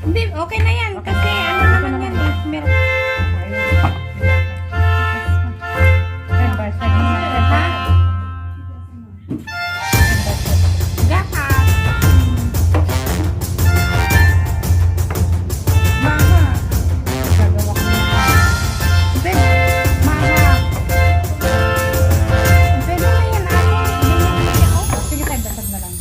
Hindi, okay na yan. Kasi ano naman yan eh. Meron. Gatas. Maha. Gagawa ko na. Ben, maha. Pwede na yan, ate. Hindi na ako. Sige tayo, basag na lang.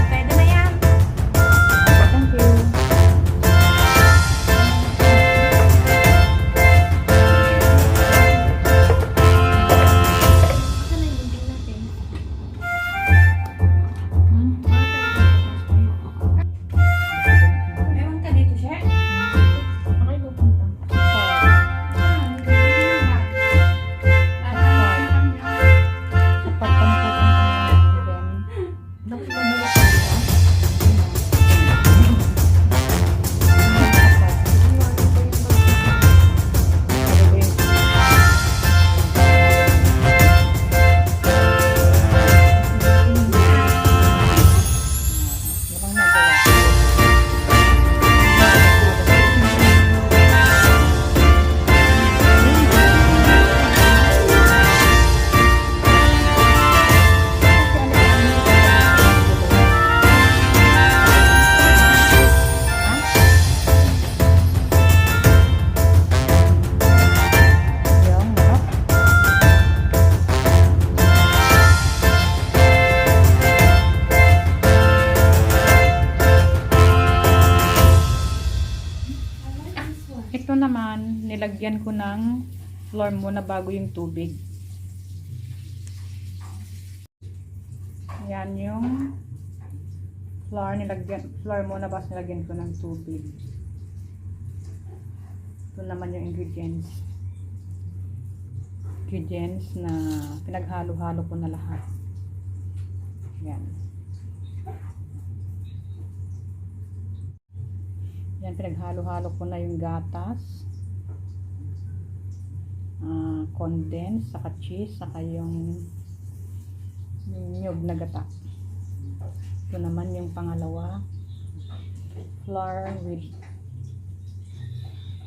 Pwede na yan. Thank you. Meron ka dito, Sher? Okay, pupunta. Ito naman, nilagyan ko ng flour muna bago yung tubig. Yan yung flour muna bago nilagyan ko ng tubig. Ito naman yung ingredients. Ingredients na pinaghalo-halo ko na lahat. Yan. Yan, pinaghalo-halo ko na yung gatas, condensed, saka cheese, saka yung nyug na gata. Ito naman yung pangalawa, flour with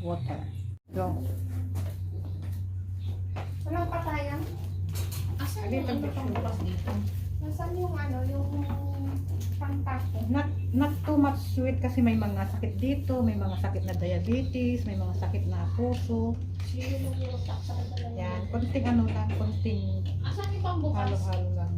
water. So, Walang patayan? Asan yung ano pang bukas dito? Nasaan yung ano, yung pangtapo? not too much sweet kasi may mga sakit dito, may mga sakit na diabetes, may mga sakit na puso. Sino yung utak sa kadalayan? Yan, konting ano lang, konting Asan yung pang bukas? halo-halo lang.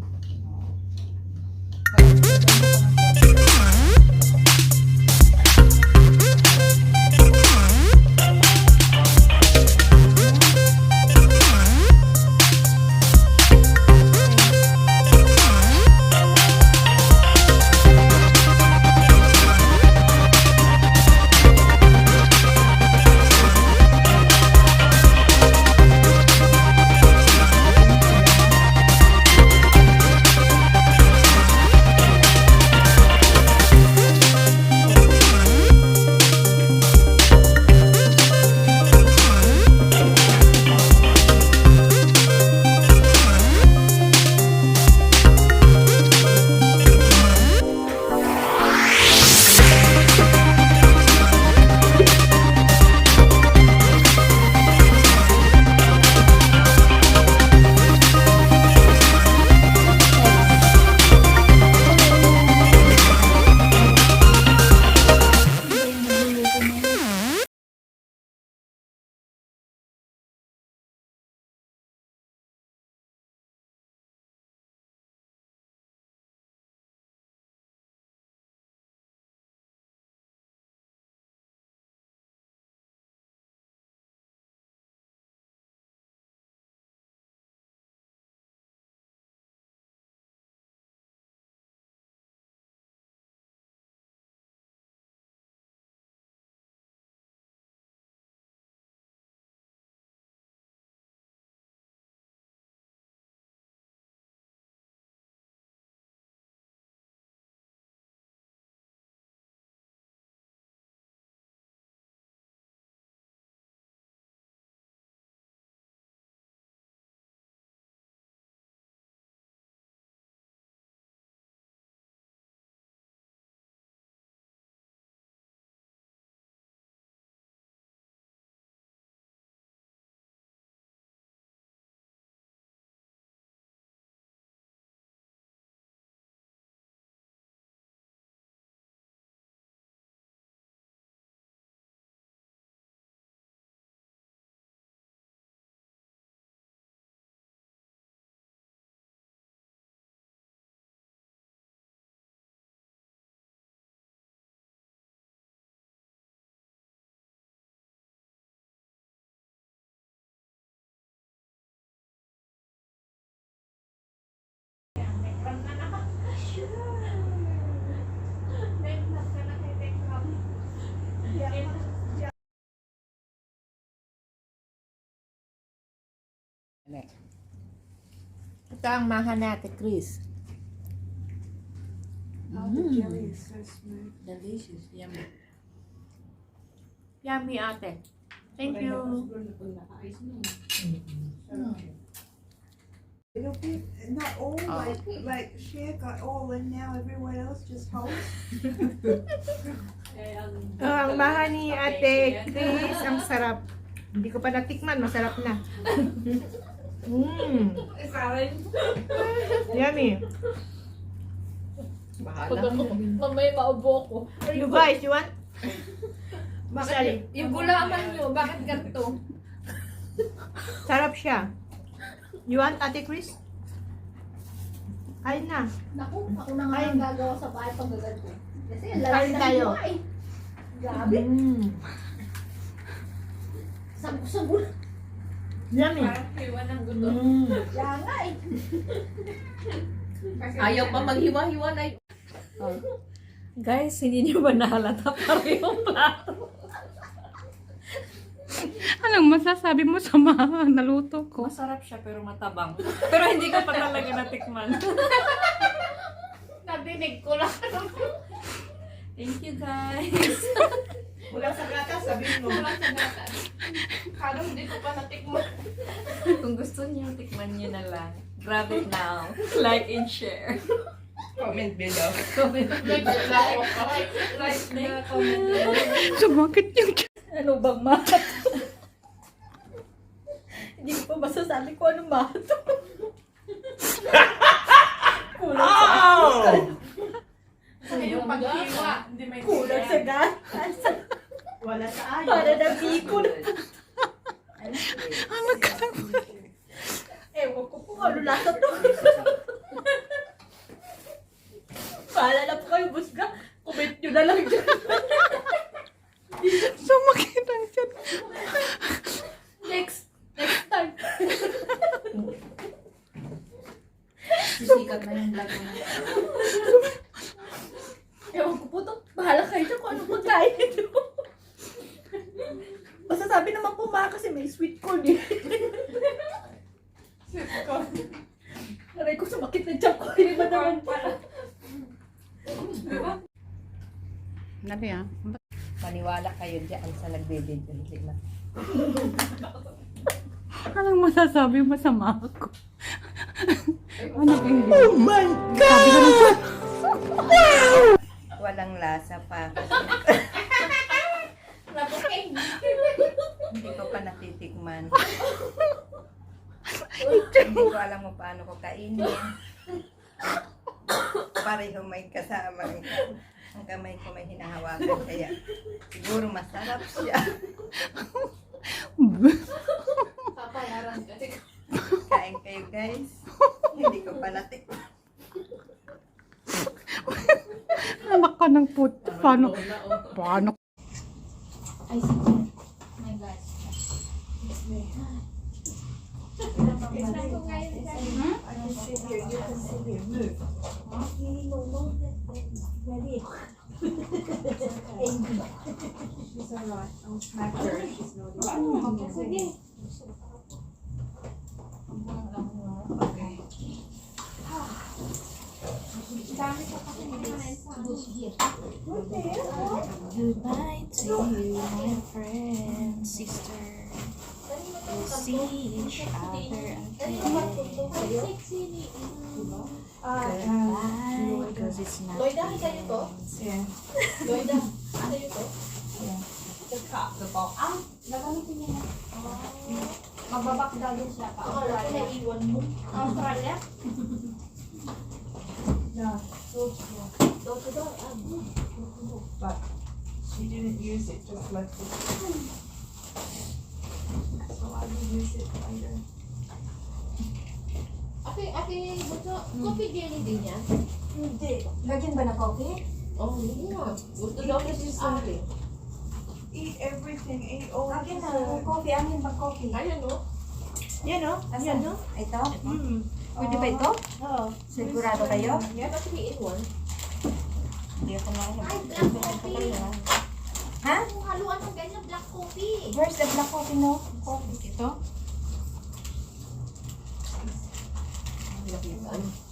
Ito ang maha natin, Chris. Oh, the jelly is so smooth. Delicious. Yummy. Yummy, ate. Thank you. It'll be not all like Cher got all and now everyone else just holds. Ang maha ni Ate Chris, ang sarap. Hindi ko pa natikman, masarap na. Yummy. Mamaya maubo ko. You guys, you want? Bakit? Yung gulaman nyo, bakit ganito? Sarap siya. You want, Ate Chris? Kain na. Naku, ako na nga Ay. ang gagawa sa bahay pag gaganto. Kasi ang Kain lalaki ng tayo. buha eh. Grabe. Sabu-sabu. Yummy. Hiwa ng gusto. Kaya nga eh. Ayaw pa maghiwa-hiwa na yun. Guys, hindi niyo ba nahalata parehong plato? Anong masasabi mo sa mga naluto ko? Masarap siya pero matabang. Pero hindi ko pa talaga natikman. Nadinig ko lang. Thank you guys. Ulang sa gatas, sabihin mo. Walang sa gatas. Parang hindi ko pa natikman. Kung gusto niyo, tikman niyo na lang. Grab it now. Like and share. Comment below. Comment Like na comment below. Sumakit yung Ano bang mahat? Hindi ko pa masasabi ko anong mahat. Kulang sa Kasi yung paghiwa, hindi may kulang sa gatas. Wala sa ayaw. Para na biko na. Ano ka lang? Ewan ko kung ano lasa to. Paala na po kayo, busga. Comment nyo na lang dyan. Sumakit ang chat. Next time. Sisikat na yung vlog mo. Ewan ko po to. Bahala kayo dyan kung anong pagkain nito. Basta sabi naman po ma kasi may sweet corn eh. Aray ko sumakit na tiyan ko. Hindi ba naman pala? Dali ah. Maniwala kayo dyan sa nagbibidyo. Hindi na. Anong masasabi mo sa mga ko? Anong English? Oh my God! Sabi ko lang, Walang lasa pa. Nabuking. Hindi ko pa natitikman. Hindi ko alam kung paano ko kainin. Pareho may kasama. Ang kamay ko may hinahawakan. Kaya siguro masarap siya. Papayaran kasi. Kain kayo guys. Hindi ko pa natikman. anak ka ng puto. Paano? Paano? Ay, sige. My gosh. Tignan ko ngayon guys. I can sit here, you can sit here. Move. She's alright. I'll smack her if she's not alright. Sige. Okay. Dami ko kasi nakain sa ano. Goodbye to you, my friend, sister. We'll see each other again. Goodbye, because it's not Loida, the sa'yo to? end. Yeah. Loida, ano yun to? Yeah. The box. Ah, gagamitin niya na. Magbabakda din siya pa. Australia. Ako naiwan mo. Australia? No, Tokyo. Tokyo. But she didn't use it, just left it. So I will use it later. Ate, gusto, coffee jelly din yan? Hindi. Lagyan ba na coffee? Oh, hindi na. Gusto daw kasi sa akin. Eat everything. Eat all of Lagyan the na food. coffee. Amin ba coffee? Ayan o. Yan o. Yan o. Ito? Pwede ba ito? Oo. Sigurado kayo? Yan na 3 in 1. Hindi ako na. Ay, black coffee. Ha? Kung haluan ng ganyan, black coffee. Where's the black coffee no? Coffee. Ito? Nakita.